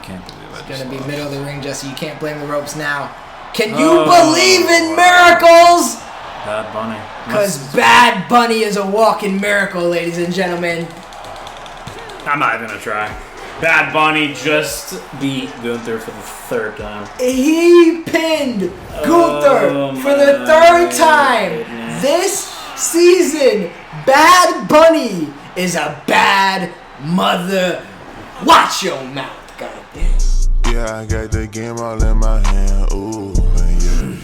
can't believe it. It's going to be middle of the ring, Jesse. You can't blame the ropes now. Can you believe in miracles? Bad Bunny. Because Bad Bunny is a walking miracle, ladies and gentlemen. I'm not even going to try. Bad Bunny just beat Gunther for the third time. He pinned Gunther for the third time this season. Bad Bunny is a bad mother. Watch your mouth, goddamn. Yeah, I got the game all in my hand. Ooh, yeah.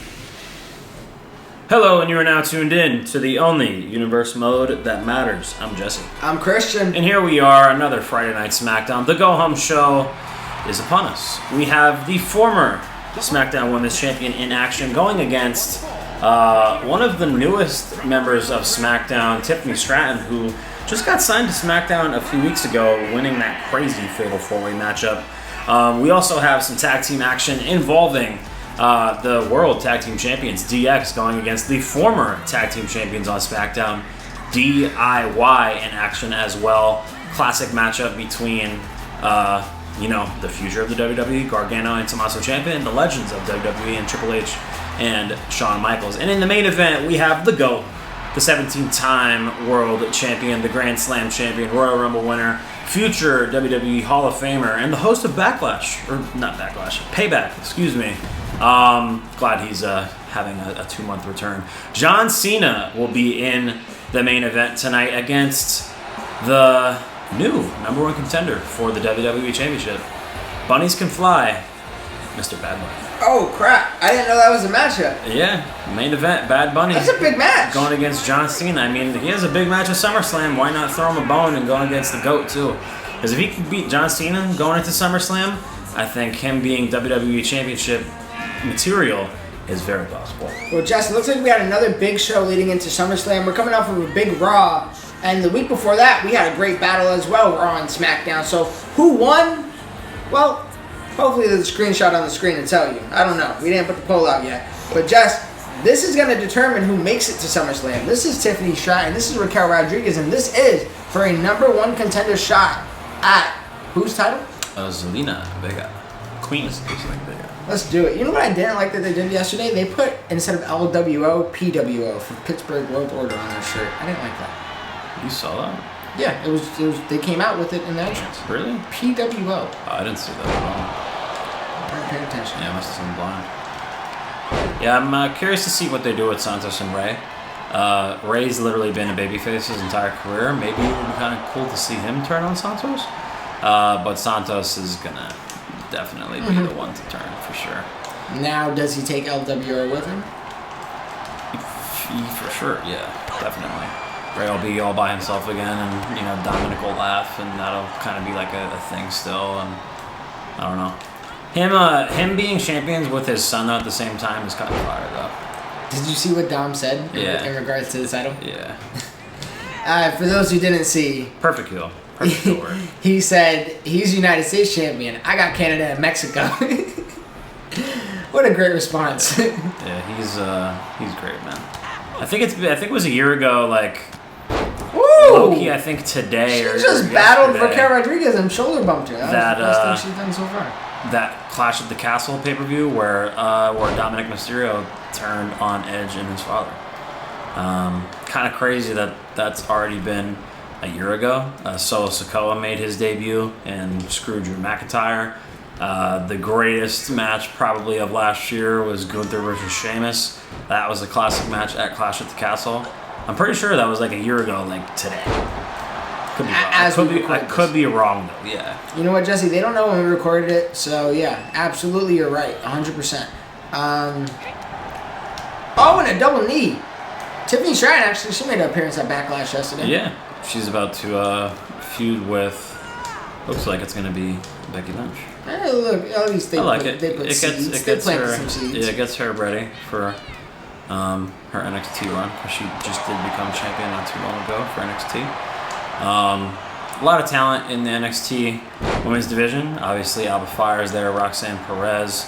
Hello, and you are now tuned in to the only universe mode that matters. I'm Jesse. I'm Christian. And here we are, another Friday Night Smackdown. The go-home show is upon us. We have the former Smackdown Women's Champion in action going against one of the newest members of Smackdown, Tiffany Stratton, who just got signed to Smackdown a few weeks ago, winning that crazy Fatal 4-Way matchup. We also have some tag team action involving the World Tag Team Champions, DX, going against the former Tag Team Champions on SmackDown, DIY, in action as well. Classic matchup between, the future of the WWE, Gargano and Tommaso Ciampa, and the legends of WWE and Triple H and Shawn Michaels. And in the main event, we have the GOAT, the 17-time World Champion, the Grand Slam Champion, Royal Rumble winner, future WWE Hall of Famer, and the host of Payback, excuse me. Glad he's having a 2-month return. John Cena will be in the main event tonight against the new #1 contender for the WWE Championship. Bunnies can fly, Mr. Bad Bunny. Oh, crap. I didn't know that was a matchup. Yeah, main event, Bad Bunny. That's a big match. Going against John Cena. I mean, he has a big match at SummerSlam. Why not throw him a bone and go against the GOAT, too? Because if he can beat John Cena going into SummerSlam, I think him being WWE Championship material is very possible. Well, Jess, it looks like we had another big show leading into SummerSlam. We're coming off of a big Raw. And the week before that, we had a great battle as well. Raw and SmackDown. So, who won? Well, hopefully there's a screenshot on the screen to tell you. I don't know. We didn't put the poll out yet. But Jess, this is going to determine who makes it to SummerSlam. This is Tiffany Stratton. This is Raquel Rodriguez. And this is for a #1 contender shot at whose title? Zelina Vega. Queen is Vega. Let's do it. You know what I didn't like that they did yesterday? They put, instead of LWO, PWO for Pittsburgh World Order on their shirt. I didn't like that. You saw that? Yeah, it was. They came out with it in the entrance. Really? PWO. Oh, I didn't see that at all. I didn't pay attention. Yeah, I must have been blind. Yeah, I'm curious to see what they do with Santos and Ray. Ray's literally been a babyface his entire career. Maybe it would be kind of cool to see him turn on Santos. But Santos is going to definitely be the one to turn, for sure. Now, does he take LWO with him? For sure, yeah, definitely. Ray will be all by himself again, and Dominic will laugh, and that'll kind of be like a thing still. And I don't know. Him being champions with his son at the same time is kind of fire, though. Did you see what Dom said in regards to the title? Yeah. For those who didn't see, perfect heel. Perfect heel word. He said he's United States champion. I got Canada and Mexico. What a great response. Yeah, he's great, man. I think it was a year ago, like. Low-key, I think today she just battled Raquel Rodriguez and shoulder bumped her. That was the best thing she's done so far. That Clash at the Castle pay-per-view where Dominic Mysterio turned on Edge and his father. Kind of crazy that's already been a year ago. Solo Sikoa made his debut and screwed Drew McIntyre. The greatest match probably of last year was Gunther versus Sheamus. That was a classic match at Clash at the Castle. I'm pretty sure that was like a year ago, like today. Could be wrong. I could be wrong though. Yeah. You know what, Jesse? They don't know when we recorded it, so yeah, absolutely, you're right, 100%. And a double knee. Tiffany Stratton actually, she made an appearance at Backlash yesterday. Yeah, she's about to feud with. Looks like it's gonna be Becky Lynch. Look, at least they like put, it. They put seeds. It They gets planted her. some seeds. Yeah, it gets her ready for her NXT run, because she just did become champion not too long ago for NXT. A lot of talent in the NXT women's division. Obviously, Alba Fire is there, Roxanne Perez,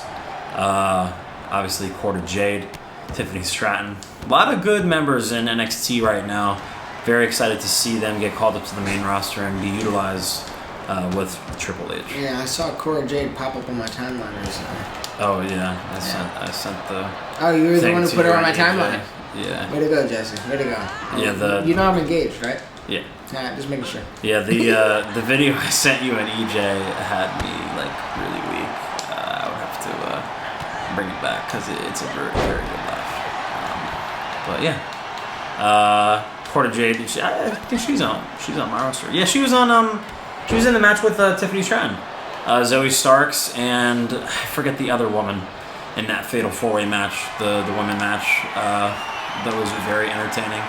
obviously Corda Jade, Tiffany Stratton. A lot of good members in NXT right now. Very excited to see them get called up to the main roster and be utilized with Triple H. Yeah, I saw Cora Jade pop up on my timeline recently. Oh yeah, I sent the. Oh, you were the one who put her on my AJ. timeline. Yeah. Way to go, Jesse. Way to go. Yeah, you know I'm engaged, right? Yeah. Nah, just making sure. Yeah, the video I sent you and EJ had me like really weak. I would have to bring it back because it's a very, very good laugh. But yeah, Porta Jade. I think she's on my roster. Yeah, she was in the match with Tiffany Stratton, Zoe Starks, and I forget the other woman in that Fatal 4-Way match, the women match. That was very entertaining.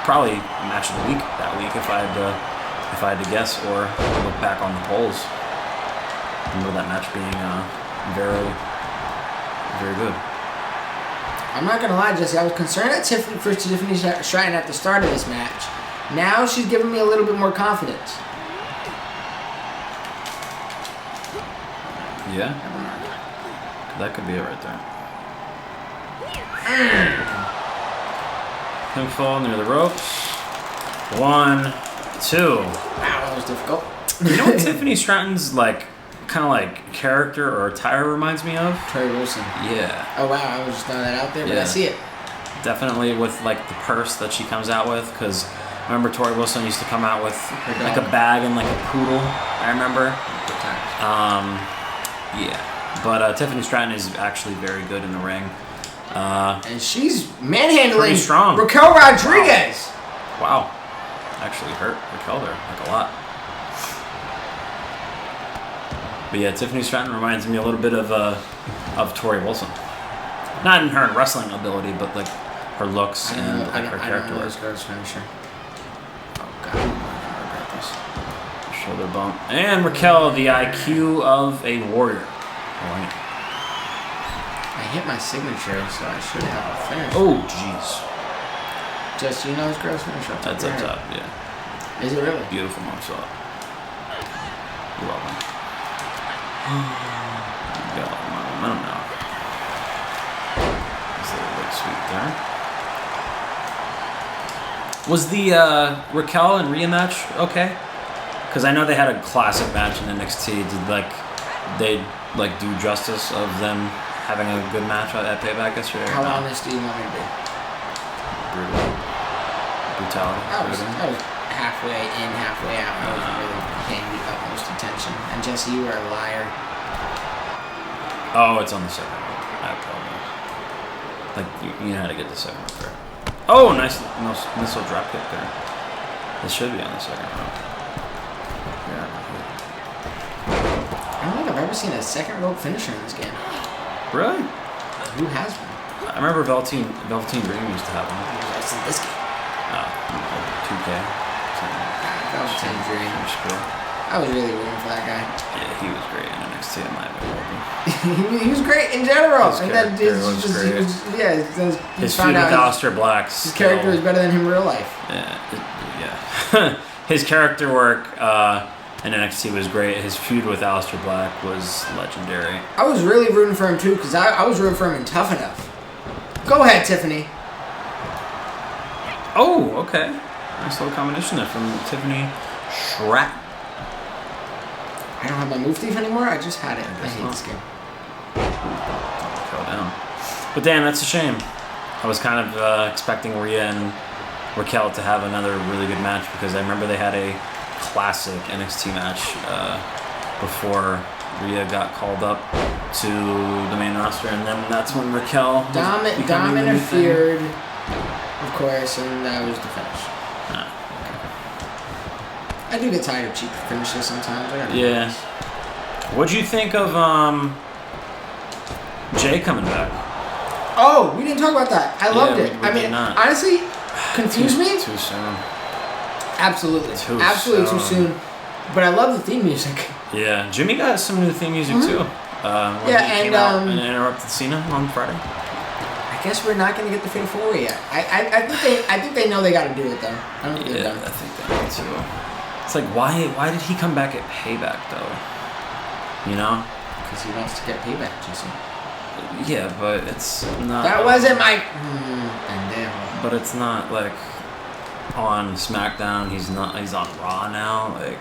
Probably match of the week that week if I had to guess or look back on the polls. I remember that match being very, very good. I'm not gonna lie, Jesse. I was concerned at Tiffany Stratton at the start of this match. Now she's giving me a little bit more confidence. Yeah, that could be it right there. Pinfall near the ropes. 1, 2. Wow, that was difficult. You know what Tiffany Stratton's kind of character or attire reminds me of? Tori Wilson. Yeah. Oh wow, I was just throwing that out there, but I see it. Definitely with the purse that she comes out with, because I remember Tori Wilson used to come out with a bag and a poodle. I remember. Yeah. But Tiffany Stratton is actually very good in the ring. And she's manhandling pretty strong. Raquel Rodriguez. Wow. Actually hurt Raquel there a lot. But yeah, Tiffany Stratton reminds me a little bit of Tori Wilson. Not in her wrestling ability, but her looks and her character. This girl's finisher. Oh god, I regret this. Shoulder bump. And Raquel, the IQ of a warrior. I hit my signature, so I should have a finish. Oh, jeez. Just you know this girl's finisher. That's up top, yeah. Is it really? Beautiful moonsault. You're welcome. Got a lot of momentum now. That's a little bit sweet there. Was the Raquel and Rhea match okay? Because I know they had a classic match in NXT. Did they do justice of them having a good match at Payback yesterday? How honest do you want me to be? Brutality. I was halfway in, halfway out. I wasn't really paying the utmost attention. And Jesse, you were a liar. Oh, it's on the second one. I apologize. You know how to get the second one there. Oh, nice missile drop kick there. This should be on the second round. Yeah. I don't think I've ever seen a second rope finisher in this game. Really? Who has one? I remember Velveteen Dream used to have one. What's in this game? 2K. Velveteen Dream. I was really rooting for that guy. Yeah, he was great in NXT in my opinion. He was great in general. His character was great. His feud with Aleister Black. His character is better than him in real life. Yeah. His character work in NXT was great. His feud with Aleister Black was legendary. I was really rooting for him too, because I was rooting for him in Tough Enough. Go ahead, Tiffany. Oh, okay. Nice little combination there from Tiffany Stratton. I don't have my move thief anymore. I just had it. I hate this game. Go down. But damn, that's a shame. I was kind of expecting Rhea and Raquel to have another really good match, because I remember they had a classic NXT match before Rhea got called up to the main roster, and then that's when Raquel Dom interfered, of course, and that was the finish. I do get tired of cheap finishes sometimes. Yeah. What'd you think of Jay coming back? Oh, we didn't talk about that. I loved it. I mean, honestly, confused me. Too soon. Absolutely. Too soon. But I love the theme music. Yeah, Jimmy got some new theme music too. When he came out and interrupted Cena on Friday. I guess we're not going to get the Fatal 4-Way yet. I think they know they got to do it though. I don't think they're done. I think they do too. It's why did he come back at Payback though? You know? Because he wants to get payback, Jesse. Yeah, but it's not. That wasn't my. Damn. But it's not on SmackDown. He's not. He's on Raw now. Like,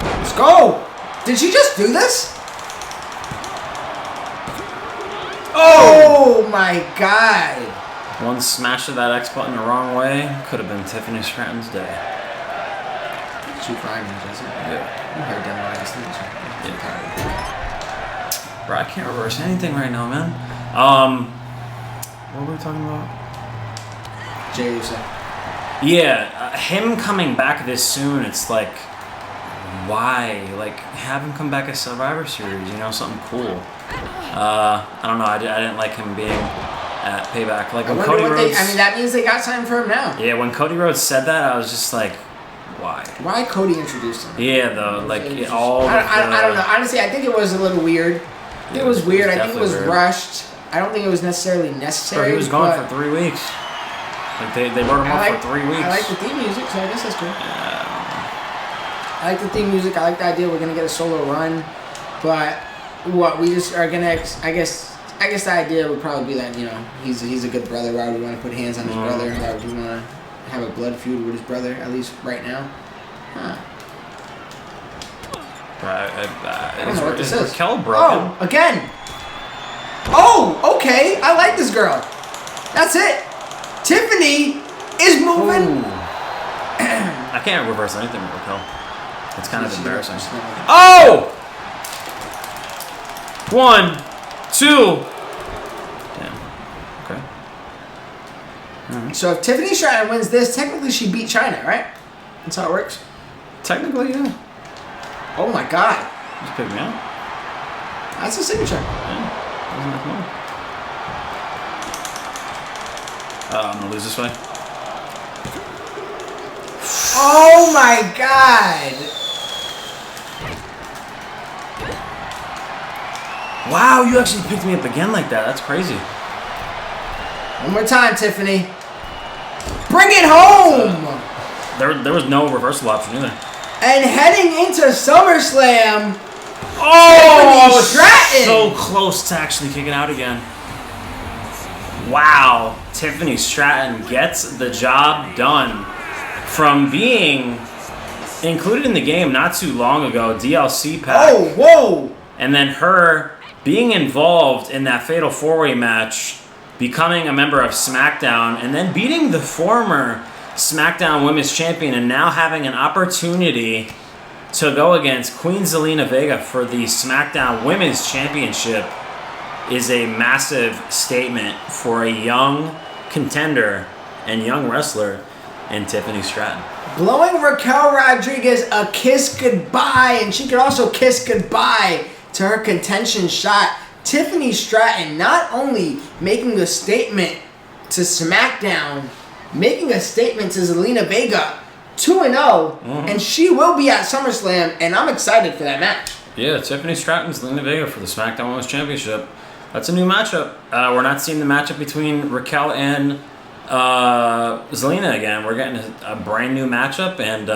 let's go. Did she just do this? Oh my God! one smash of that X button the wrong way could have been Tiffany Stratton's day. She crying, doesn't it? Yeah. You heard them right. Bro, I can't reverse anything right now, man. What were we talking about? Jay Uso. Yeah, him coming back this soon, it's like, why? Like, have him come back as Survivor Series, you know, something cool. I don't know, I didn't like him being at Payback. Like, when Cody Rhodes... I mean, that means they got time for him now. Yeah, when Cody Rhodes said that, I was just like, why? Why Cody introduced him? Yeah, though, like, I don't know. Honestly, I think it was a little weird. It was weird. I think it was rushed. I don't think it was necessarily necessary. Bro, he was gone for 3 weeks. Like, they wrote him up for 3 weeks. I like the theme music, so I guess that's cool. I like the theme music. I like the idea we're going to get a solo run. But what we just are going to, I guess the idea would probably be that, you know, he's a good brother. Why would we want to put hands on his brother? Why would we want to have a blood feud with his brother, at least right now? Huh. I don't know what this is. Raquel broken? Oh, again. Oh, okay. I like this girl. That's it. Tiffany is moving. I can't reverse anything with Raquel. It's kind of embarrassing. Oh! 1, 2. Damn. Okay. Alright. So if Tiffany Stratton wins this, technically she beat China, right? That's how it works. Technically, yeah. Oh my God. Just pick me up. That's a signature. Yeah. Doesn't look well. I'm gonna lose this way. Oh my God. Wow, you actually picked me up again like that. That's crazy. One more time, Tiffany. Bring it home. There was no reversal option either. And heading into SummerSlam. Oh, Stratton. So close to actually kicking out again. Wow, Tiffany Stratton gets the job done. From being included in the game not too long ago, DLC pack. Oh, whoa. And then her being involved in that Fatal 4-Way match, becoming a member of SmackDown, and then beating the former SmackDown Women's Champion, and now having an opportunity to go against Queen Zelina Vega for the SmackDown Women's Championship is a massive statement for a young contender and young wrestler in Tiffany Stratton. Blowing Raquel Rodriguez a kiss goodbye, and she could also kiss goodbye to her contention shot. Tiffany Stratton not only making a statement to SmackDown, making a statement to Zelina Vega, 2-0, and she will be at SummerSlam, and I'm excited for that match. Yeah, Tiffany Stratton, Zelina Vega for the SmackDown Women's Championship. That's a new matchup. We're not seeing the matchup between Raquel and Zelina again. We're getting a brand new matchup, and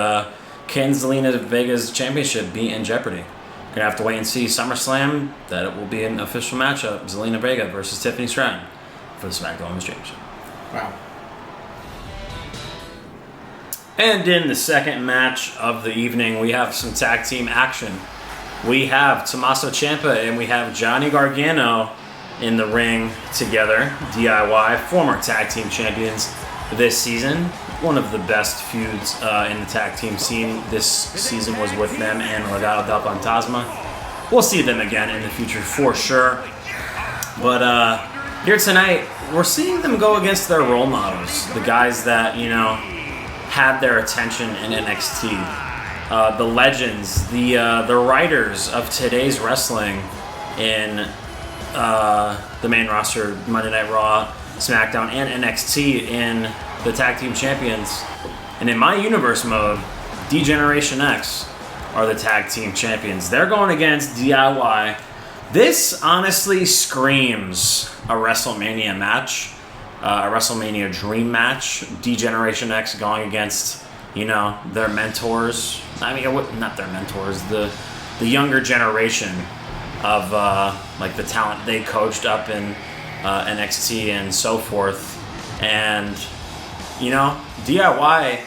can Zelina Vega's championship be in jeopardy? We're gonna have to wait and see SummerSlam that it will be an official matchup. Zelina Vega versus Tiffany Stratton for the SmackDown Women's Championship. Wow. And in the second match of the evening, we have some tag team action. We have Tommaso Ciampa and we have Johnny Gargano in the ring together. DIY, former tag team champions this season. One of the best feuds in the tag team scene this season was with them and Legado del Fantasma. We'll see them again in the future for sure. But here tonight, we're seeing them go against their role models. The guys that, you know, had their attention in NXT. The legends, the writers of today's wrestling in the main roster, Monday Night Raw, SmackDown, and NXT in the Tag Team Champions. And in my universe mode, D-Generation X are the Tag Team Champions. They're going against DIY. This honestly screams a WrestleMania match, a WrestleMania dream match. D-Generation X going against, you know, their mentors. I mean, not their mentors, the younger generation of like the talent they coached up in NXT and so forth. And You know, DIY,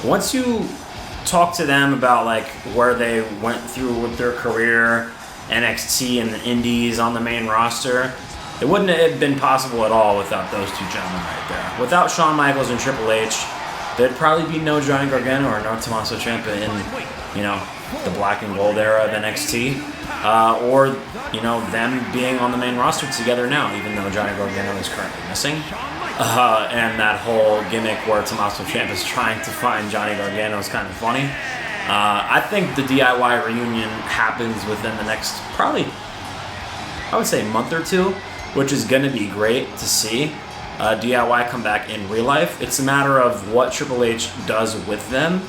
once you talk to them about like where they went through with their career, NXT and the Indies on the main roster, it wouldn't have been possible at all without those two gentlemen right there. Without Shawn Michaels and Triple H, there'd probably be no Johnny Gargano or no Tommaso Ciampa in, you know, the black and gold era of NXT, or, you know, them being on the main roster together now, even though Johnny Gargano is currently missing. And that whole gimmick where Tommaso Ciampa is trying to find Johnny Gargano is kind of funny. I think the DIY reunion happens within the next, probably, I would say, month or two, which is going to be great to see. DIY come back in real life. It's a matter of what Triple H does with them,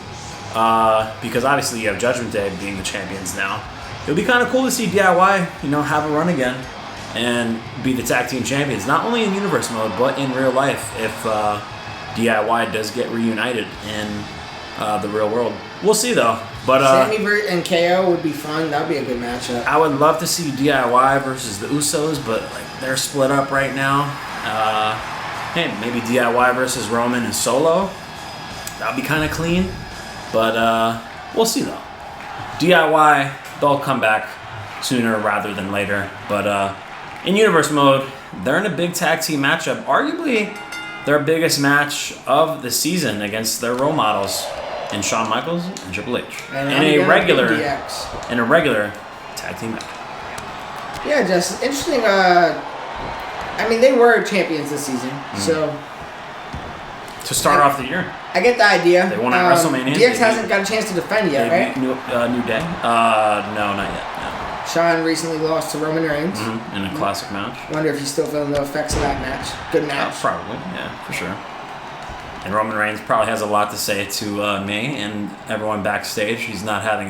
because obviously you have Judgment Day being the champions now. It would be kind of cool to see DIY, you know, have a run again and be the tag team champions, not only in universe mode, but in real life if DIY does get reunited in the real world. We'll see, though. But Sammy and KO would be fun. That would be a good matchup. I would love to see DIY versus the Usos, but like they're split up right now. Hey, maybe DIY versus Roman and Solo. That would be kind of clean. But we'll see, though. DIY, they'll come back sooner rather than later. But in universe mode, they're in a big tag team matchup. Arguably their biggest match of the season against their role models in Shawn Michaels and Triple H. And in a regular tag team match. Yeah, just interesting. I mean, they were champions this season, so to start off the year, I get the idea. They won at WrestleMania. DX hasn't got a chance to defend yet, right? New Day? No, not yet. No. Shawn recently lost to Roman Reigns in a classic match. Wonder if he's still feeling the effects of that match. Good match. Probably, yeah, for sure. And Roman Reigns probably has a lot to say to me and everyone backstage. He's not having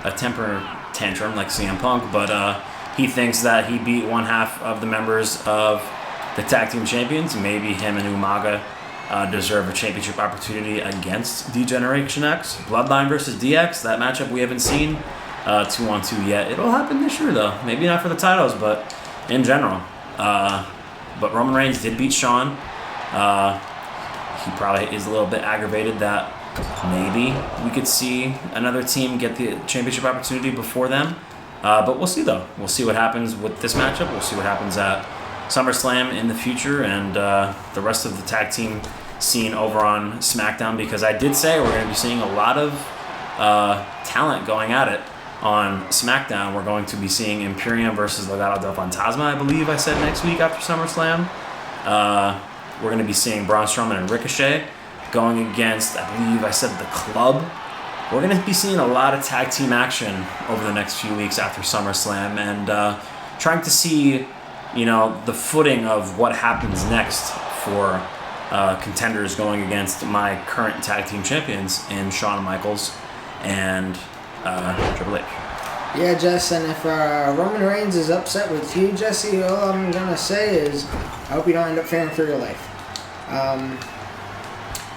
a temper tantrum like CM Punk, but he thinks that he beat one half of the members of the tag team champions. Maybe him and Umaga deserve a championship opportunity against D-Generation X. Bloodline versus DX, that matchup we haven't seen 2-on-2 yet. It'll happen this year, though. Maybe not for the titles, but in general. But Roman Reigns did beat Shawn. He probably is a little bit aggravated that maybe we could see another team get the championship opportunity before them. But we'll see, though. We'll see what happens with this matchup. We'll see what happens at SummerSlam in the future and the rest of the tag team scene over on SmackDown, because I did say we're going to be seeing a lot of talent going at it on SmackDown. We're going to be seeing Imperium versus Legado del Fantasma, I believe I said next week after SummerSlam. We're going to be seeing Braun Strowman and Ricochet going against, I believe I said, the Club. We're going to be seeing a lot of tag team action over the next few weeks after SummerSlam and trying to see, you know, the footing of what happens next for contenders going against my current tag team champions in Shawn Michaels and Triple H. Yeah, Jess, and if Roman Reigns is upset with you, Jesse, all I'm going to say is I hope you don't end up fearing for your life.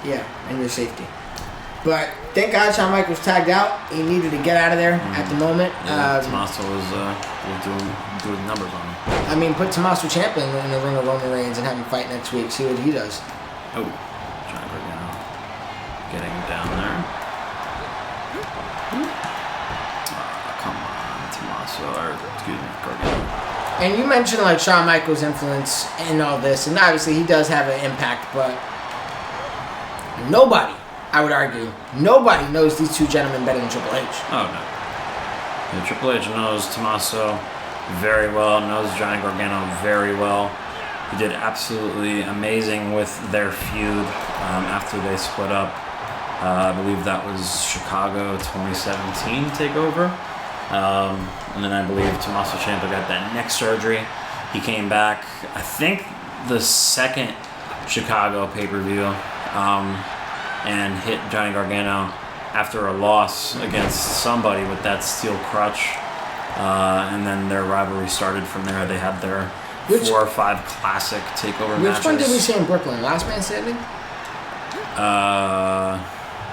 Yeah, and your safety. But thank God Shawn Michaels tagged out. He needed to get out of there at the moment. Yeah, Tommaso was doing numbers on him. I mean, put Tommaso Ciampa in the ring of Roman Reigns and have him fight next week. See what he does. Oh, Johnny Gargano getting down there. Come on, Tommaso, or excuse me, Gargano. And you mentioned like Shawn Michaels' influence in all this, and obviously he does have an impact, but nobody, I would argue, nobody knows these two gentlemen better than Triple H. Oh, no. Yeah, Triple H knows Tommaso very well, knows Johnny Gargano very well. He did absolutely amazing with their feud after they split up. I believe that was Chicago 2017 takeover. And then I believe Tommaso Ciampa got that neck surgery. He came back, I think, the second Chicago pay-per-view and hit Johnny Gargano after a loss against somebody with that steel crutch. And then their rivalry started from there. They had their 4 or 5 classic takeover matches. Which one did we see in Brooklyn? Last Man Standing?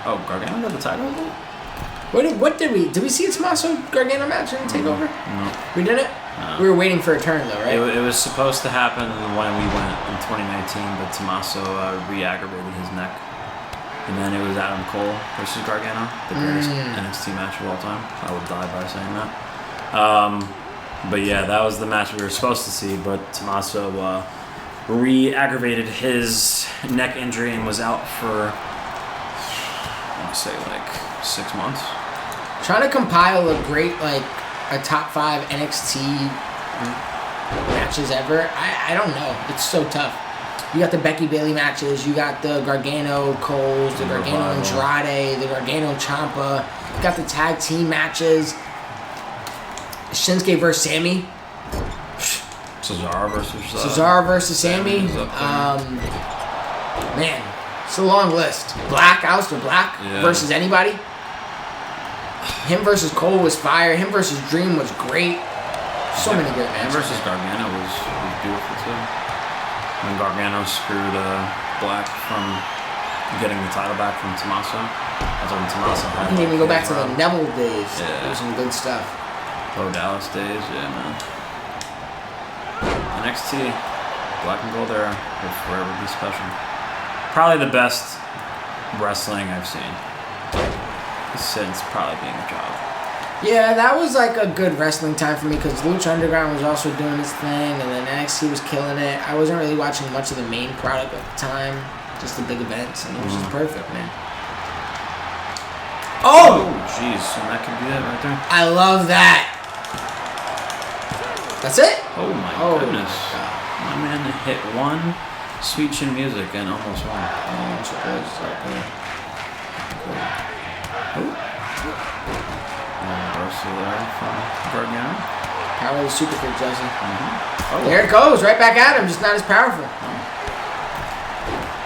Gargano got the title? What did we see a Tommaso Gargano match in Takeover? No. We did it? We were waiting for a turn, though, right? It was supposed to happen when we went in 2019, but Tommaso re-aggravated his neck. And then it was Adam Cole versus Gargano, the greatest NXT match of all time. I would die by saying that. But yeah, that was the match we were supposed to see, but Tommaso re-aggravated his neck injury and was out for, I want to say, like 6 months. Trying to compile a great, like, a top 5 NXT matches ever. I don't know. It's so tough. You got the Becky Bailey matches. You got the Gargano Coles, the Gargano Andrade, the Gargano Ciampa. You got the tag team matches. Shinsuke versus Sammy. Cesaro versus Sammy. Man, it's a long list. Aleister Black versus anybody. Him versus Cole was fire. Him versus Dream was great. So many great matches. Him versus Gargano was beautiful too. When Gargano screwed Black from getting the title back from Tommaso. That's when Tommaso had. You can even go back to the Neville days. Yeah. There's some good stuff. Bo Dallas days, yeah, man. NXT, Black and Gold era will forever be special. Probably the best wrestling I've seen since probably being a child. Yeah, that was like a good wrestling time for me because Lucha Underground was also doing its thing, and then NXT was killing it. I wasn't really watching much of the main product at the time, just the big events, and it was just perfect, man. Oh, jeez, and that could be it right there. I love that. That's it? Oh my goodness. God. My man hit one Sweet Chin Music and almost won. Oh, it's good. Reversal there from Gargano. Power of the super kick, Jesse. Oh. There it goes, right back at him, just not as powerful.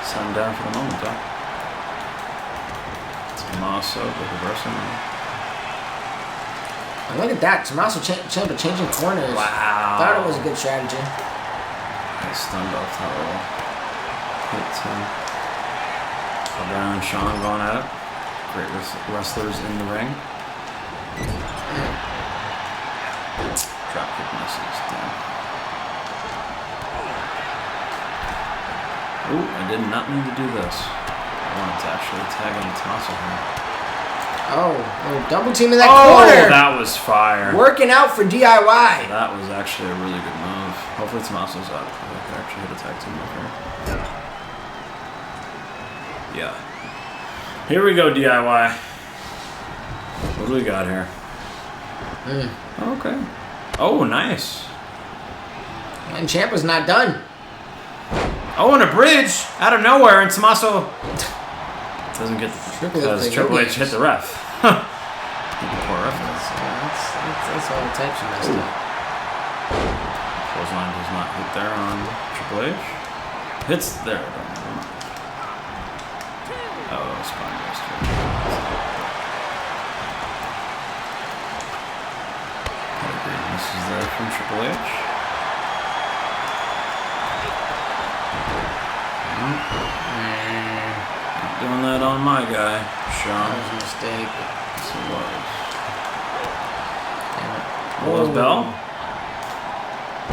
Set him down for the moment, though. Tommaso with reversal. And look at that, Tommaso Ciampa changing corners. Wow. Thought it was a good strategy. I stunned off that little hit too. Gargano and Sean going at it. Great wrestlers in the ring. Drop kick misses. Damn. Ooh, I did not mean to do this. I wanted to actually tag on Tommaso here. Oh, double team in that corner. Oh, that was fire. Working out for DIY. That was actually a really good move. Hopefully Tommaso's up. I could actually hit a tag team up here. Yeah. Here we go, DIY. What do we got here? Okay. Oh, nice. And Ciampa's not done. Oh, and a bridge out of nowhere, and Tommaso doesn't get the because Triple H hit the ref. Poor ref. That's all the types of messed up. Clothesline does not hit there on Triple H. Hits there. Oh, that was spine buster. Misses there from Triple H. Not doing that on my guy, Sean. That was a mistake. Yes, it was. Damn it. Willow's bell.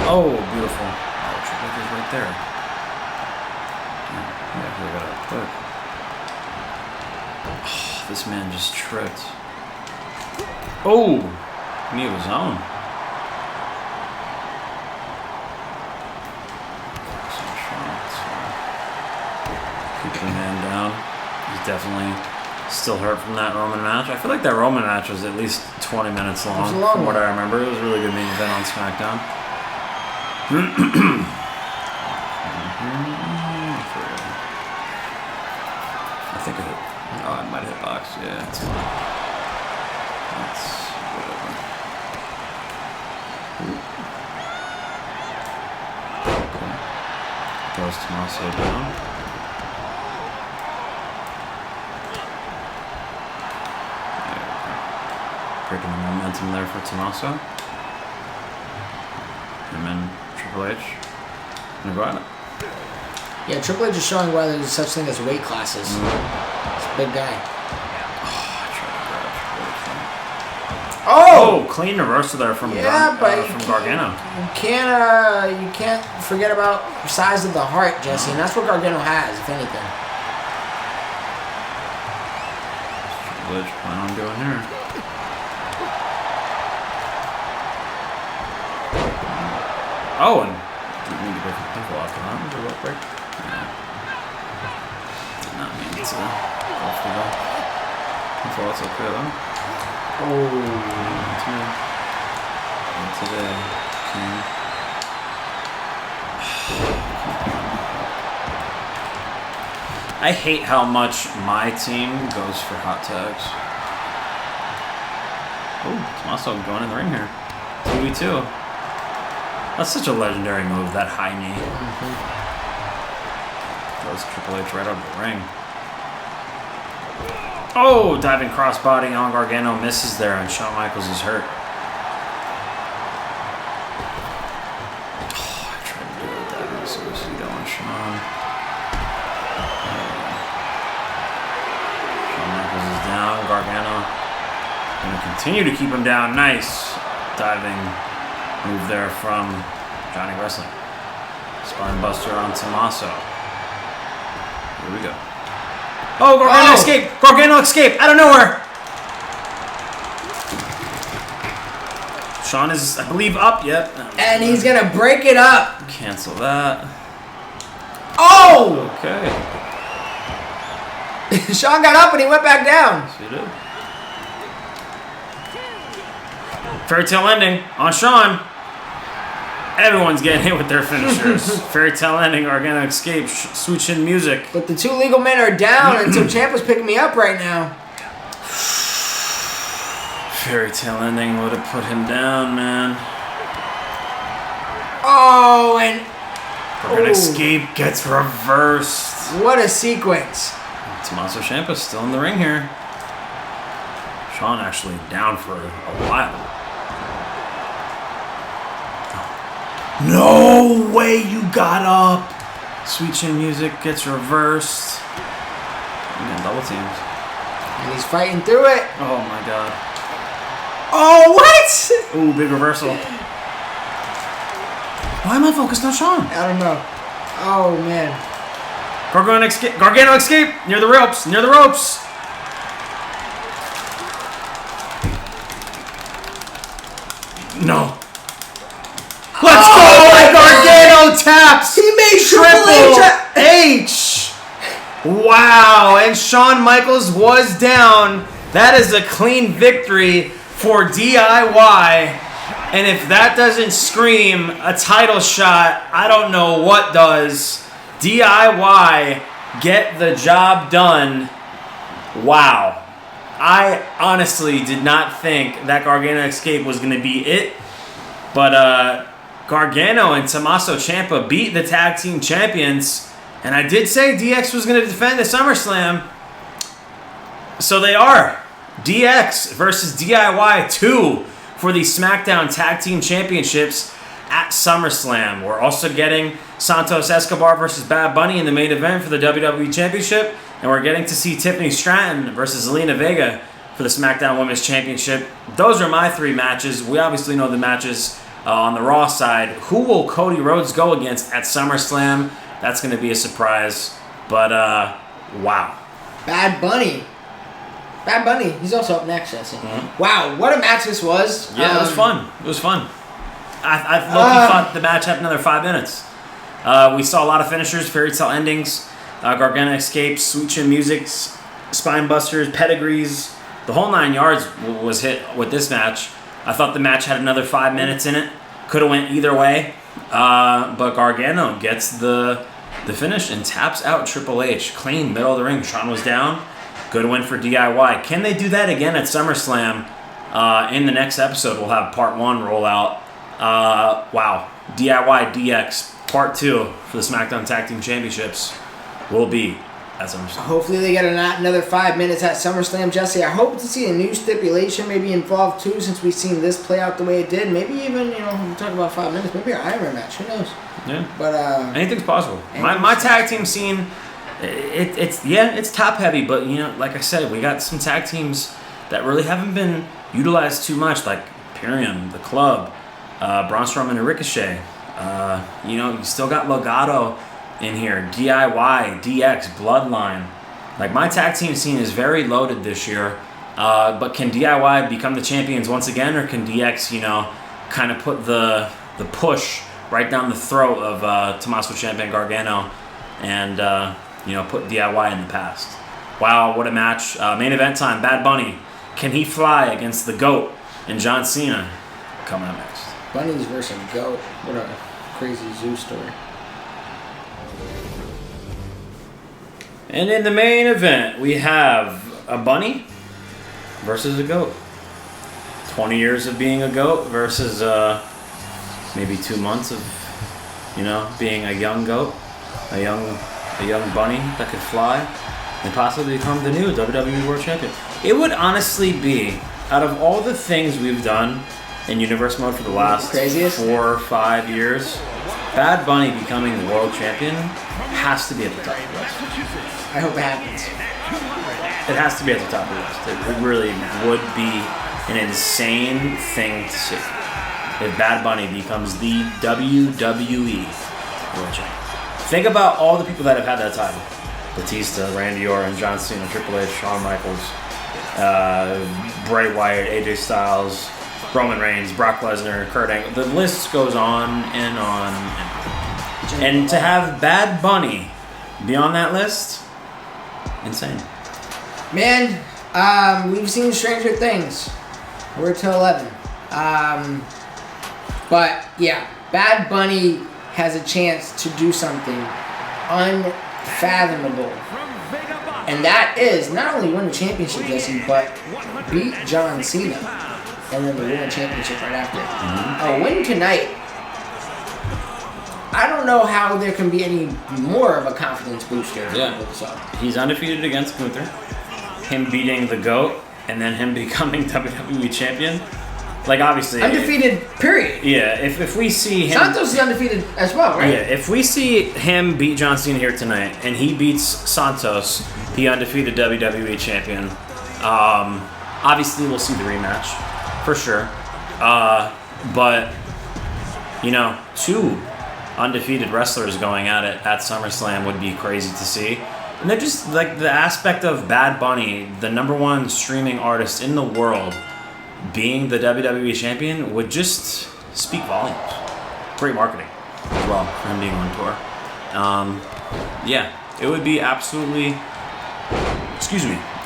Oh, beautiful. Oh, Triple H is right there. Yeah, we got it quick. Oh, this man just tripped. Oh, knee of his own. Keep the man down. He's definitely still hurt from that Roman match. I feel like that Roman match was at least 20 minutes long, from what I remember. It was a really good main event on SmackDown. I think I hit. Oh, I might have hit box. Yeah, it's fine. That's whatever. Okay. Goes Tommaso down. Breaking the momentum there for Tommaso. And then Triple H. Gonna go at it. Yeah, Triple H is showing why there's such thing as weight classes. He's a big guy. Oh, I tried to grab Triple H Oh! Clean reversal there from from Gargano. You can't forget about the size of the heart, Jesse, and that's what Gargano has, if anything. What you plan on doing here? Oh, and do you need to break the pinfall after that? Was it a rope break? No. Did not mean to go for that. Pinfall, that's okay though. Not today. King. I hate how much my team goes for hot tags. Oh, Tommaso going in the ring here. 2v2. That's such a legendary move, that high knee. Throws Triple H right out of the ring. Oh, diving crossbody on Gargano, misses there, and Shawn Michaels is hurt. Oh, I tried to do it with that suicide on Shawn. Shawn Michaels is down. Gargano going to continue to keep him down. Nice diving move there from Johnny Wrestling. Spine buster on Tommaso. Here we go. Oh, Gargano escape! Gargano escape out of nowhere! Shawn is, I believe, up yet. And he's going to break it up. Cancel that. Oh! Okay. Shawn got up and he went back down. Yes, he did. Fairy tale ending on Shawn. Everyone's getting hit with their finishers. Fairy tale ending, Gargano escape, sweet chin music. But the two legal men are down, and so Ciampa's picking me up right now. Fairy tale ending would have put him down, man. Oh, and Gargano escape gets reversed. What a sequence. Tommaso Ciampa's still in the ring here. Shawn actually down for a while. No way you got up. Sweet chin music gets reversed. Man, double teams. And he's fighting through it. Oh my god. Oh, what? Ooh, big reversal. Why am I focused on Shawn? I don't know. Oh, man. Gargano escape. Near the ropes. Near the ropes. No. Let's go! Gargano taps! He made Triple H! Wow, and Shawn Michaels was down. That is a clean victory for DIY. And if that doesn't scream a title shot, I don't know what does. DIY, get the job done. Wow. I honestly did not think that Gargano escape was going to be it. But, Gargano and Tommaso Ciampa beat the tag team champions, and I did say DX was going to defend the SummerSlam. So they are. DX versus DIY 2 for the Smackdown Tag Team Championships at SummerSlam. We're also getting Santos Escobar versus Bad Bunny in the main event for the WWE Championship, and we're getting to see Tiffany Stratton versus Zelina Vega for the SmackDown Women's Championship. Those are my three matches. We obviously know the matches on the Raw side. Who will Cody Rhodes go against at SummerSlam? That's going to be a surprise. But, wow. Bad Bunny. Bad Bunny. He's also up next, Jesse. Mm-hmm. Wow, what a match this was. Yeah, it was fun. It was fun. I thought the match had another 5 minutes. We saw a lot of finishers, fairy tale endings, Gargano escapes, sweet chin musics, spine busters, pedigrees. The whole 9 yards was hit with this match. I thought the match had another 5 minutes in it. Could have went either way. But Gargano gets the finish and taps out Triple H. Clean, middle of the ring. Shawn was down. Good win for DIY. Can they do that again at SummerSlam? In the next episode, we'll have Part 1 roll out. Wow. DIY DX Part 2 for the SmackDown Tag Team Championships will be at SummerSlam. Hopefully they get another 5 minutes at SummerSlam, Jesse. I hope to see a new stipulation maybe involved too, since we've seen this play out the way it did. Maybe even, we'll talk about 5 minutes. Maybe an Iron Man match. Who knows? Yeah. But anything's possible. My tag team scene, it's top heavy, but like I said, we got some tag teams that really haven't been utilized too much, like Imperium, the Club, Braun Strowman and Ricochet. You still got Legado in here, DIY, DX, Bloodline. Like, my tag team scene is very loaded this year. But can DIY become the champions once again, or can DX, kind of put the push right down the throat of Tommaso Ciampa Gargano and, put DIY in the past? Wow, what a match. Main event time, Bad Bunny. Can he fly against the GOAT and John Cena? Coming up next. Bunnies versus GOAT. What a crazy zoo story. And in the main event, we have a bunny versus a goat. 20 years of being a goat versus maybe 2 months of, being a young goat, a young bunny that could fly and possibly become the new WWE World Champion. It would honestly be, out of all the things we've done in Universe Mode for the last 4 or 5 years, Bad Bunny becoming the World Champion has to be at the top of the list. I hope it happens. It has to be at the top of the list. It really would be an insane thing to see if Bad Bunny becomes the WWE World Champion. Think about all the people that have had that title. Batista, Randy Orton, John Cena, Triple H, Shawn Michaels, Bray Wyatt, AJ Styles, Roman Reigns, Brock Lesnar, Kurt Angle. The list goes on and on and on. And to have Bad Bunny be on that list, insane. Man, we've seen Stranger Things. We're to 11. But yeah, Bad Bunny has a chance to do something unfathomable. And that is not only win the championship, Jesse, but beat John Cena and then the World Championship right after. A win tonight. I don't know how there can be any more of a confidence booster. Yeah. He's undefeated against Gunther. Him beating the GOAT and then him becoming WWE Champion. Like, obviously... Undefeated, period. Yeah, if we see him... Santos is undefeated as well, right? Yeah, if we see him beat John Cena here tonight and he beats Santos, the undefeated WWE Champion, obviously we'll see the rematch, for sure. But, 2 undefeated wrestlers going at it at SummerSlam would be crazy to see. And they're just, like, the aspect of Bad Bunny, the #1 streaming artist in the world, being the WWE Champion would just speak volumes. Great marketing as well for him being on tour. It would be absolutely,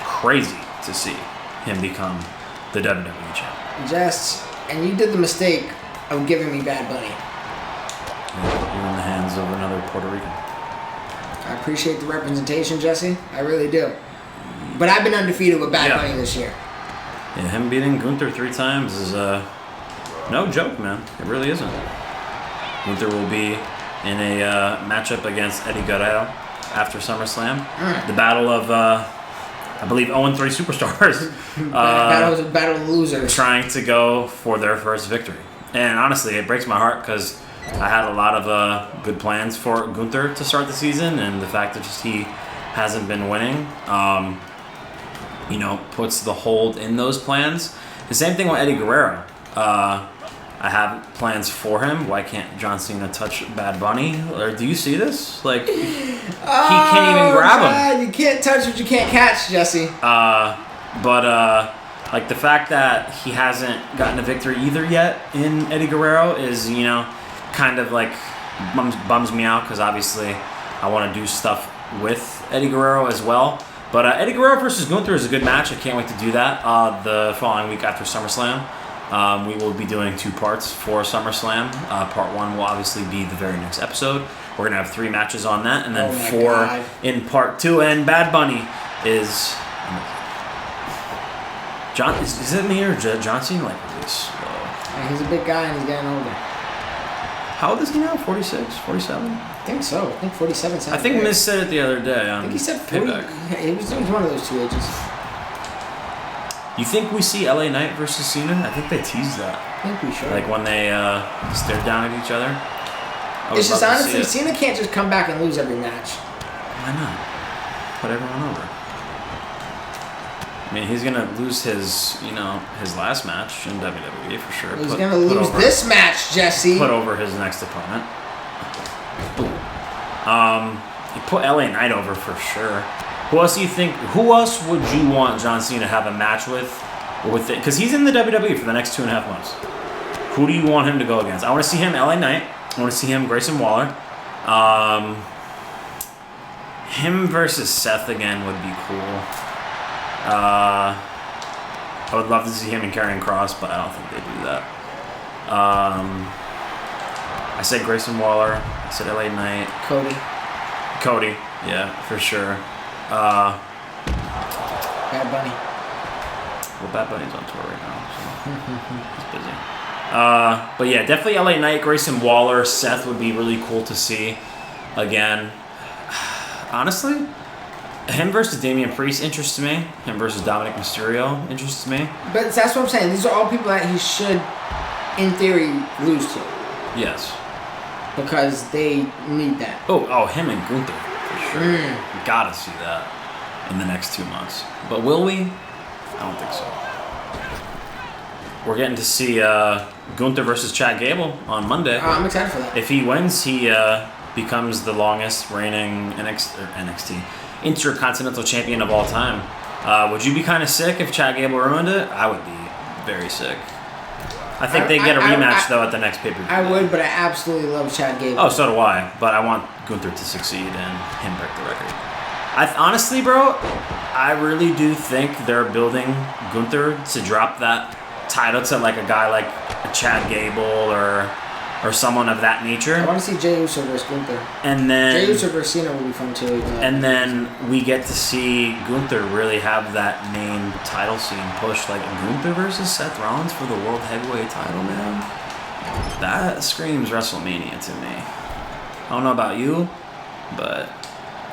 crazy to see him become the WWE Champion. Jess, and you did the mistake of giving me Bad Bunny. You're in the hands of another Puerto Rican. I appreciate the representation, Jesse. I really do. But I've been undefeated with Bad Bunny this year. Yeah, him beating Gunther 3 times is no joke, man. It really isn't. Gunther will be in a matchup against Eddie Guerrero after SummerSlam. The battle of, I believe, 0-3 superstars. Battle of losers. Trying to go for their first victory. And honestly, it breaks my heart because I had a lot of good plans for Gunther to start the season, and the fact that just he hasn't been winning, puts the hold in those plans. The same thing with Eddie Guerrero. I have plans for him. Why can't John Cena touch Bad Bunny? Or do you see this? Like, he can't even grab him. You can't touch what you can't catch, Jesse. Like, the fact that he hasn't gotten a victory either yet in Eddie Guerrero is, kind of like bums me out because obviously I want to do stuff with Eddie Guerrero as well. But Eddie Guerrero versus Gunther is a good match. I can't wait to do that the following week after SummerSlam. We will be doing 2 parts for SummerSlam. Part 1 will obviously be the very next episode. We're going to have 3 matches on that, and then 4 in part 2. And Bad Bunny is... Is it me or John Cena? Like, really slow? Yeah, he's a big guy and he's getting older. How old is he now? 46? 47? I think so. I think 47. I think Miz said it the other day. I think he said 40. Payback. Yeah, he was one of those 2 ages. You think we see LA Knight versus Cena? I think they teased that. I think we should. Like when they stared down at each other. It's just honestly, Cena can't just come back and lose every match. Why not? Put everyone over. I mean, he's gonna lose his, his last match in WWE for sure. He's gonna lose this match, Jesse. Put over his next opponent. He put LA Knight over for sure. Who else do you think? Who else would you want John Cena to have a match with? Because he's in the WWE for the next 2.5 months. Who do you want him to go against? I want to see him LA Knight. I want to see him Grayson Waller. Him versus Seth again would be cool. I would love to see him and Karrion Kross, but I don't think they do that. I said Grayson Waller. I said LA Knight. Cody, yeah, for sure. Bad Bunny. Well, Bad Bunny's on tour right now, so he's busy. But yeah, definitely LA Knight, Grayson Waller, Seth would be really cool to see again. Honestly, him versus Damian Priest interests me. Him versus Dominic Mysterio interests me. But that's what I'm saying. These are all people that he should, in theory, lose to. Yes. Because they need that. Oh, him and Gunther, for sure. We gotta see that in the next 2 months. But will we? I don't think so. We're getting to see Gunther versus Chad Gable on Monday. I'm excited for that. If he wins, he becomes the longest reigning NXT Intercontinental Champion of all time. Would you be kind of sick if Chad Gable ruined it? I would be very sick. I think they get a rematch, though, at the next pay-per-view. I would, but I absolutely love Chad Gable. Oh, so do I. But I want Gunther to succeed and him break the record. Honestly, bro, I really do think they're building Gunther to drop that title to like a guy like a Chad Gable or someone of that nature. I want to see Jey Uso versus Gunther. And then Jey Uso versus Cena will be fun too. And then we get to see Gunther really have that main title scene push, like Gunther versus Seth Rollins for the World Heavyweight title, man. That screams WrestleMania to me. I don't know about you, but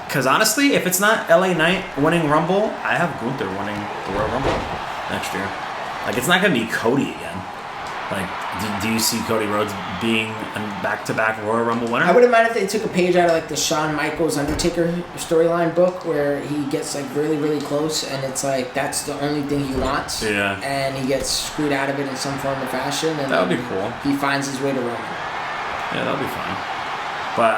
because honestly, if it's not LA Knight winning Rumble, I have Gunther winning the Royal Rumble next year. Like, it's not gonna be Cody again. Like, do you see Cody Rhodes being a back-to-back Royal Rumble winner? I wouldn't mind if they took a page out of like the Shawn Michaels Undertaker storyline book where he gets like really, really close and it's like that's the only thing he wants. Yeah. And he gets screwed out of it in some form or fashion. And that would be cool. He finds his way to Roman. Yeah, that would be fine. But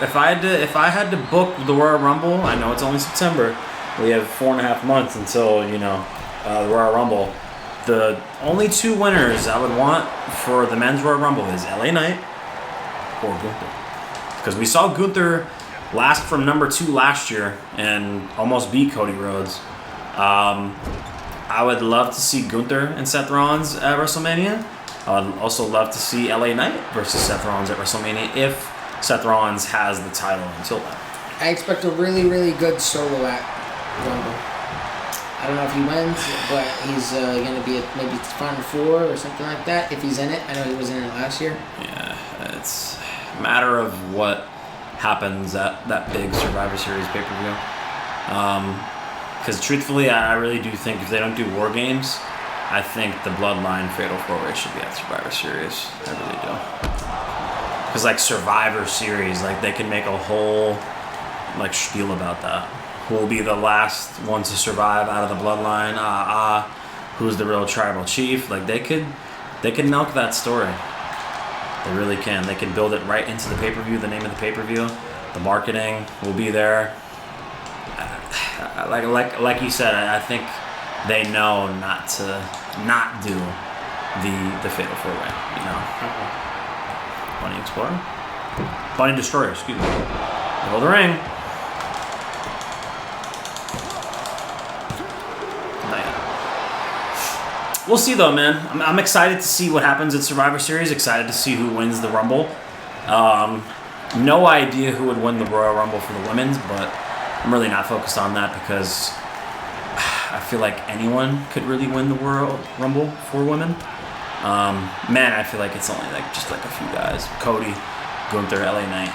if I had to book the Royal Rumble, I know it's only September. We have 4.5 months until the Royal Rumble. The only two winners I would want for the men's Royal Rumble is LA Knight or Gunther. Because we saw Gunther last from number 2 last year and almost beat Cody Rhodes. I would love to see Gunther and Seth Rollins at WrestleMania. I would also love to see LA Knight versus Seth Rollins at WrestleMania if Seth Rollins has the title until then. I expect a really, really good solo at Rumble. I don't know if he wins, but he's going to be at maybe Final 4 or something like that if he's in it. I know he was in it last year. Yeah, it's a matter of what happens at that big Survivor Series pay-per-view. Because truthfully, I really do think if they don't do War Games, I think the Bloodline Fatal 4-Way should be at Survivor Series. I really do. Because like Survivor Series, like they can make a whole like spiel about that. Who will be the last one to survive out of the Bloodline? Who's the real tribal chief? Like they could milk that story. They really can. They can build it right into the pay-per-view. The name of the pay-per-view, the marketing will be there. Like you said, I think they know not to not do the Fatal 4-Way. Bunny Explorer, Bunny Destroyer. Excuse me. Hold the ring. We'll see, though, man. I'm excited to see what happens at Survivor Series. Excited to see who wins the Rumble. No idea who would win the Royal Rumble for the women's, but I'm really not focused on that because I feel like anyone could really win the Royal Rumble for women. Man, I feel like it's only just a few guys. Cody, Gunther, LA Knight.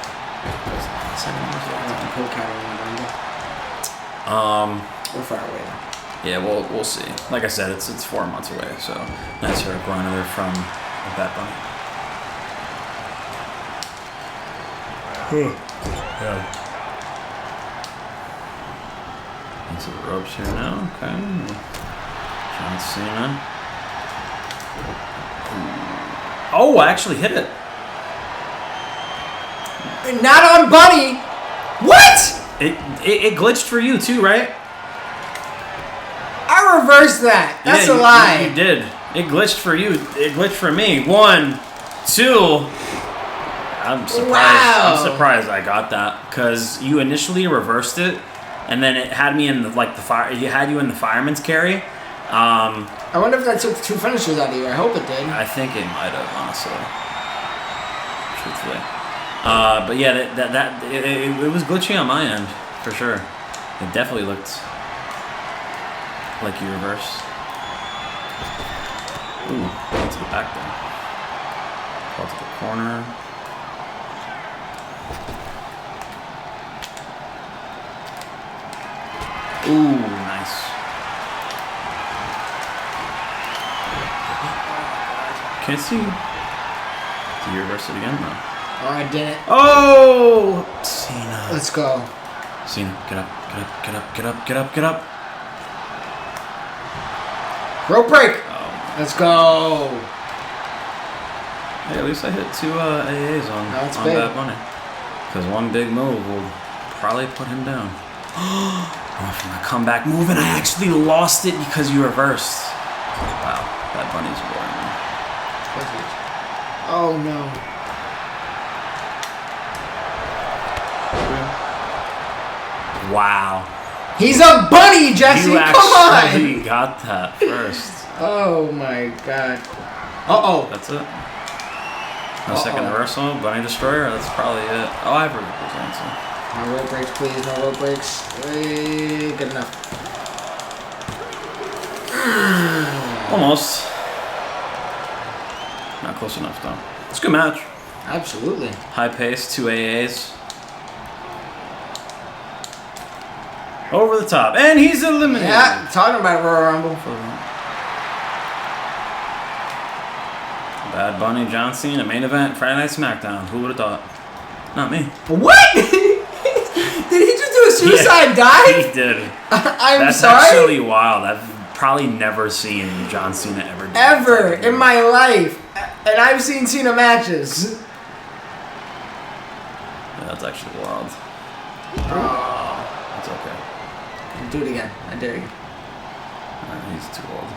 We're far away though. Yeah, we'll see. Like I said, it's 4 months away, so nice for a grinder from Bad Bunny. Yeah. Into the ropes here now. Okay. John Cena. Oh, I actually hit it. Not on Bunny. What? It glitched for you too, right? I reversed that. That's a lie. You did. It glitched for you. It glitched for me. 1, 2. I'm surprised. Wow. I'm surprised I got that because you initially reversed it, and then it had me in the fire. You had you in the fireman's carry. I wonder if that took 2 finishers out of you. I hope it did. I think it might have, honestly. Truthfully. But yeah, it was glitchy on my end for sure. It definitely looked like you reversed. Ooh, to the back there. Call to the corner. Ooh, nice. Can't see. Did you reverse it again? No. Oh, I didn't. Oh! Cena. Let's go. Cena, get up, get up, get up, get up, get up, get up. Rope break. Oh. Let's go. Hey, at least I hit 2 AAs on big. Bad Bunny. Because one big move will probably put him down. Oh, from a comeback move, and I actually lost it because you reversed. Wow, Bad Bunny's boring. Oh no. Wow. He's a bunny, Jesse. You Come on. actually got that first. Oh my god. Uh-oh. That's it. No second reversal, Bunny Destroyer. That's probably it. Oh, I have reversal answer. No rope breaks, please. No rope breaks. Good enough. Almost. Not close enough, though. It's a good match. Absolutely. High pace, 2 AAs. Over the top. And he's eliminated. Yeah, talking about Royal Rumble. Bad Bunny, John Cena, main event, Friday Night SmackDown. Who would have thought? Not me. What? Did he just do a suicide dive? He did. I'm sorry? That's actually wild. I've probably never seen John Cena ever do that. Ever in my life. And I've seen Cena matches. Yeah, that's actually wild. Oh. It's okay. Do it again. I dare you. He's too old.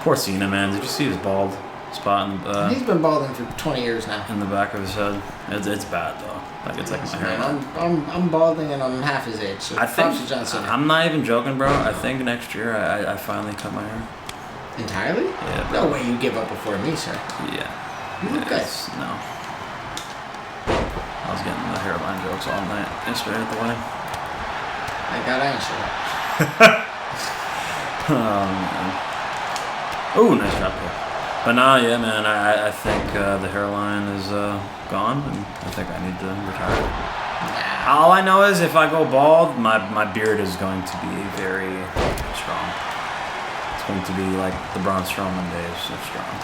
Poor Cena, man. Did you see his bald spot in the He's been balding for 20 years now. in the back of his head? It's bad though. Like it's like my hair. Man, I'm balding and I'm half his age. So I think props to John Cena. I'm not even joking, bro. I think next year I finally cut my hair. Entirely? Yeah, bro. No way you give up before me, sir. Yeah. You look good. No. I was getting the hairline jokes all night yesterday at the wedding. Thank God I ain't sure. Oh man. Ooh, nice drop kick. But nah, yeah, man. I think the hairline is gone, and I think I need to retire. Nah. All I know is if I go bald, my beard is going to be very strong. It's going to be like the Braun Strowman days of strong.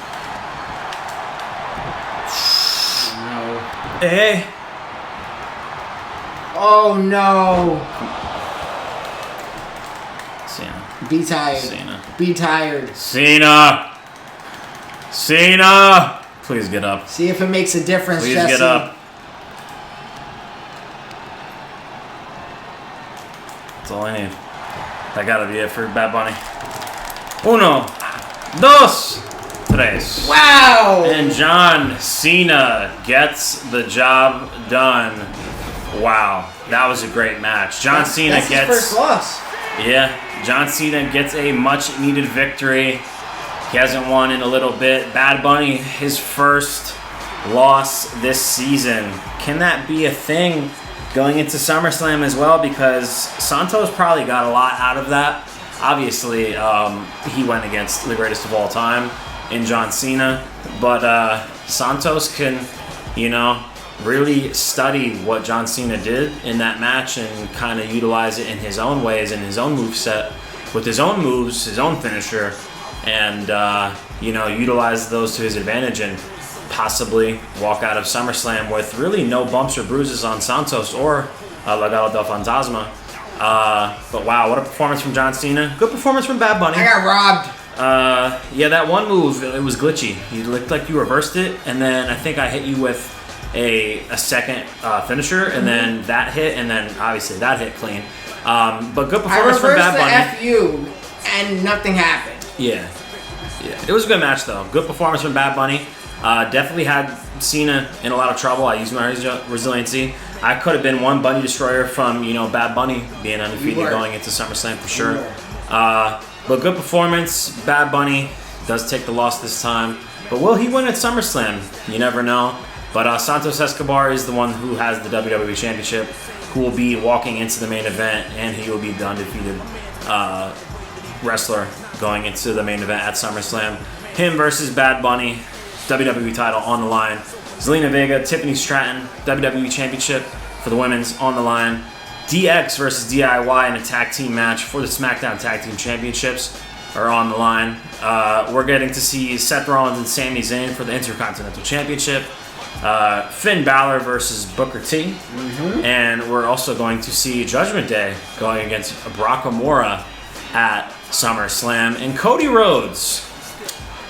No. Hey. Oh no. Cena. Be tired. Cena. Be tired. Cena. Cena. Please get up. See if it makes a difference, Please Jesse. get up. That's all I need. That gotta be it for Bad Bunny. 1, 2, 3. Wow. And John Cena gets the job done. Wow, that was a great match. John Cena That's gets his first loss. Yeah, John Cena gets a much-needed victory. He hasn't won in a little bit. Bad Bunny, his first loss this season. Can that be a thing going into SummerSlam as well? Because Santos probably got a lot out of that. Obviously, he went against the greatest of all time in John Cena. But Santos can, really study what John Cena did in that match and kind of utilize it in his own ways, in his own moveset, with his own moves, his own finisher, and utilize those to his advantage and possibly walk out of SummerSlam with really no bumps or bruises on Santos or Legado del Fantasma. But wow, what a performance from John Cena. Good performance from Bad Bunny. I got robbed. Yeah, that one move, it was glitchy. You looked like you reversed it, and then I think I hit you with a second finisher, and then that hit, and then obviously that hit clean. But good performance from Bad Bunny. I reversed the FU, and nothing happened. Yeah. It was a good match, though. Good performance from Bad Bunny. Definitely had Cena in a lot of trouble. I used my resiliency. I could have been one Bunny Destroyer from, Bad Bunny being undefeated going into SummerSlam for sure. But good performance. Bad Bunny does take the loss this time. But will he win at SummerSlam? You never know. But Santos Escobar is the one who has the WWE Championship, who will be walking into the main event, and he will be the undefeated wrestler going into the main event at SummerSlam. Him versus Bad Bunny, WWE title on the line. Zelina Vega, Tiffany Stratton, WWE Championship for the women's on the line. DX versus DIY in a tag team match for the SmackDown Tag Team Championships are on the line. We're getting to see Seth Rollins and Sami Zayn for the Intercontinental Championship. Finn Balor versus Booker T. And we're also going to see Judgment Day going against Brock Lesnar at SummerSlam. And Cody Rhodes,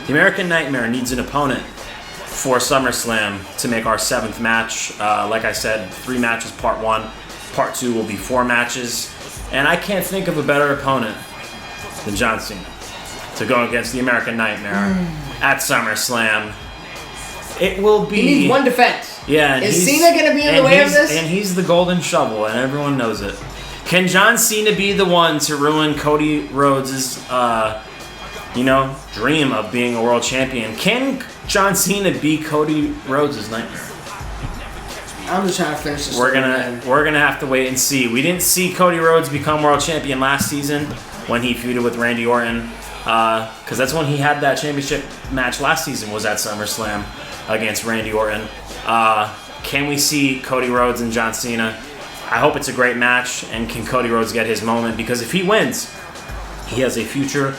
the American Nightmare, needs an opponent for SummerSlam to make our 7th match. Like I said, 3 matches, part 1. Part 2 will be 4 matches. And I can't think of a better opponent than John Cena to go against the American Nightmare at SummerSlam. It will be... He needs one defense. Yeah. Is Cena going to be in the way of this? And he's the golden shovel, and everyone knows it. Can John Cena be the one to ruin Cody Rhodes' dream of being a world champion? Can John Cena be Cody Rhodes' nightmare? I'm just trying to finish this. We're gonna have to wait and see. We didn't see Cody Rhodes become world champion last season when he feuded with Randy Orton, because that's when he had that championship match last season, was at SummerSlam against Randy Orton. Can we see Cody Rhodes and John Cena? I hope it's a great match, and can Cody Rhodes get his moment? Because if he wins, he has a future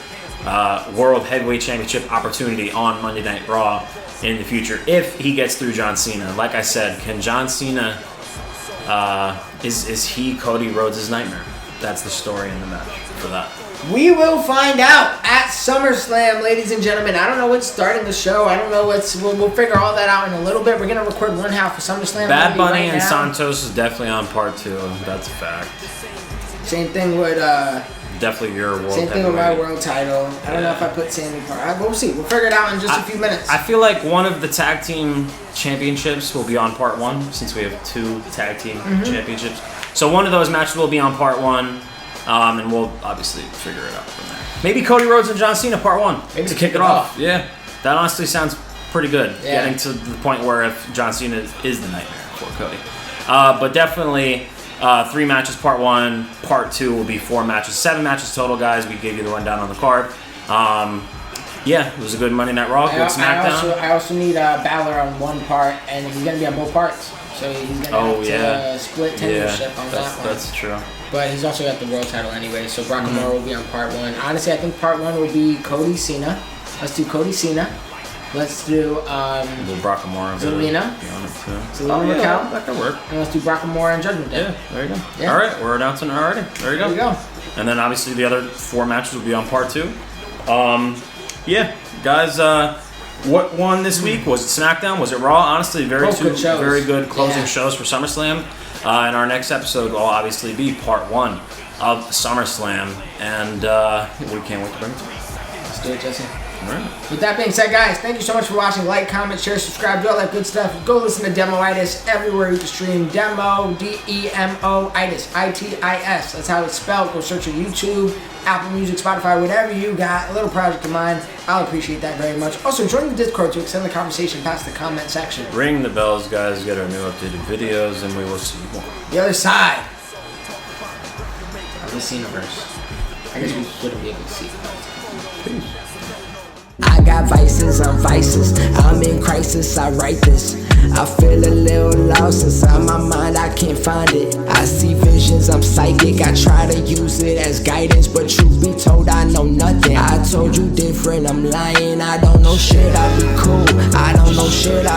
World Heavyweight Championship opportunity on Monday Night Raw in the future if he gets through John Cena. Like I said, can John Cena, is he Cody Rhodes' nightmare? That's the story in the match for that. We will find out at SummerSlam, ladies and gentlemen. I don't know what's starting the show. I don't know what's... We'll figure all that out in a little bit. We're going to record one half of SummerSlam. Bad Bunny and Santos is definitely on part 2. That's a fact. Same thing with... Definitely your world. Same thing with my world title. I don't know if I put Sammy part. We'll see. We'll figure it out in just a few minutes. I feel like one of the tag team championships will be on part 1, since we have 2 tag team championships. So one of those matches will be on part 1, and we'll obviously figure it out from there. Maybe Cody Rhodes and John Cena part 1 Maybe to kick it off. Yeah, that honestly sounds pretty good. Yeah. Getting to the point where if John Cena is the nightmare for Cody, but definitely. 3 matches, part 1. Part 2 will be 4 matches. 7 matches total, guys. We gave you the rundown on the card. It was a good Monday Night Raw, good SmackDown. I also need Balor on one part, and he's going to be on both parts. So he's going to have to split tenureship on that one. That's true. But he's also got the world title anyway, so Brock Lesnar will be on part 1. Honestly, I think part 1 will be Cody Cena. Let's do Cody Cena. Let's do Brock Lesnar. Zelina. Zelina Raquel. That could work. And let's do Brock Lesnar and Judgment Day. Yeah, there you go. Yeah. All right, we're announcing it already. There you go. There you go. And then obviously the other 4 matches will be on part 2. Guys, what won this week? Was it SmackDown? Was it Raw? Honestly, very good closing shows for SummerSlam. And our next episode will obviously be part 1 of SummerSlam. And we can't wait to bring it to you. Let's do it, Jesse. All right. With that being said, guys, thank you so much for watching. Like, comment, share, subscribe, do all that good stuff. Go listen to Demoitis everywhere you can stream. Demo, D-E-M-O-itis, I-T-I-S. That's how it's spelled. Go search on YouTube, Apple Music, Spotify, whatever you got. A little project of mine. I'll appreciate that very much. Also, join the Discord to extend the conversation past the comment section. Ring the bells, guys. Get our new updated videos, and we will see you more. The other side of the Cenaverse. I guess we wouldn't be able to see it. Peace. I got vices, I'm vices. I'm in crisis, I write this. I feel a little lost inside my mind, I can't find it. I see visions, I'm psychic. I try to use it as guidance, but truth be told, I know nothing. I told you different, I'm lying. I don't know shit, I be cool. I don't know shit.